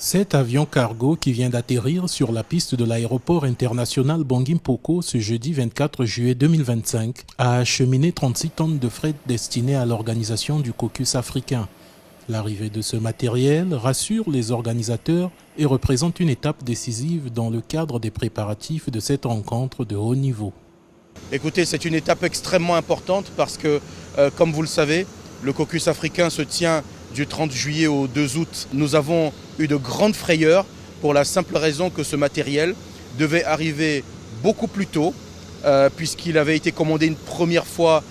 Cet avion cargo qui vient d'atterrir sur la piste de l'aéroport international Bangui Mpoko ce jeudi 24 juillet 2025 a acheminé 36 tonnes de fret destinées à l'organisation du caucus africain. L'arrivée de ce matériel rassure les organisateurs et représente une étape décisive dans le cadre des préparatifs de cette rencontre de haut niveau. Écoutez, c'est une étape extrêmement importante parce que, comme vous le savez, le caucus africain se tient du 30 juillet au 2 août. Nous avons eu de grandes frayeurs pour la simple raison que ce matériel devait arriver beaucoup plus tôt puisqu'il avait été commandé une première fois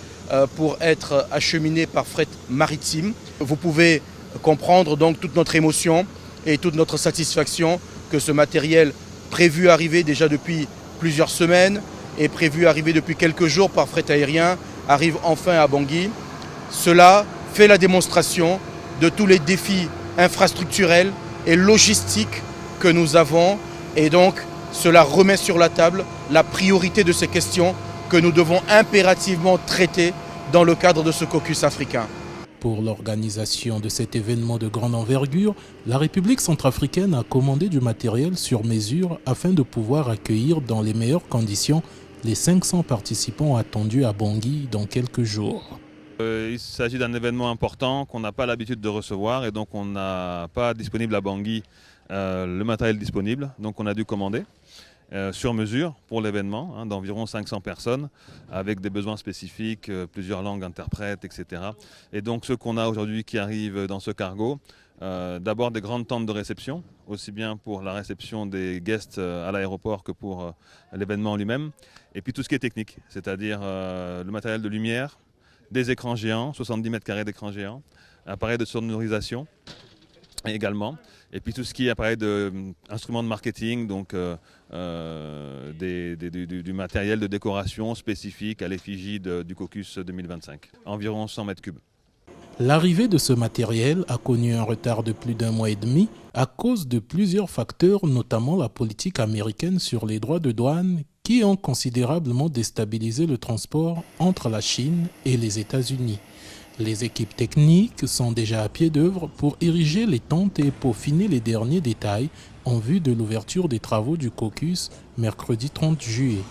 pour être acheminé par fret maritime. Vous pouvez comprendre donc toute notre émotion et toute notre satisfaction que ce matériel prévu arriver déjà depuis plusieurs semaines et prévu arriver depuis quelques jours par fret aérien arrive enfin à Bangui. Cela fait la démonstration de tous les défis infrastructurels et logistiques que nous avons et donc cela remet sur la table la priorité de ces questions que nous devons impérativement traiter dans le cadre de ce caucus africain. Pour l'organisation de cet événement de grande envergure, la République centrafricaine a commandé du matériel sur mesure afin de pouvoir accueillir dans les meilleures conditions les 500 participants attendus à Bangui dans quelques jours. Il s'agit d'un événement important qu'on n'a pas l'habitude de recevoir et donc on n'a pas disponible à Bangui le matériel disponible. Donc on a dû commander sur mesure pour l'événement d'environ 500 personnes avec des besoins spécifiques, plusieurs langues interprètes, etc. Et donc ce qu'on a aujourd'hui qui arrive dans ce cargo, d'abord des grandes tentes de réception, aussi bien pour la réception des guests à l'aéroport que pour l'événement lui-même. Et puis tout ce qui est technique, c'est-à-dire le matériel de lumière, des écrans géants, 70 mètres carrés d'écrans géants, appareils de sonorisation également, et puis tout ce qui est appareil d'instruments de marketing, donc du matériel de décoration spécifique à l'effigie du caucus 2025, environ 100 mètres cubes. L'arrivée de ce matériel a connu un retard de plus d'1 mois et demi à cause de plusieurs facteurs, notamment la politique américaine sur les droits de douane qui ont considérablement déstabilisé le transport entre la Chine et les États-Unis. Les équipes techniques sont déjà à pied d'œuvre pour ériger les tentes et peaufiner les derniers détails en vue de l'ouverture des travaux du caucus mercredi 30 juillet.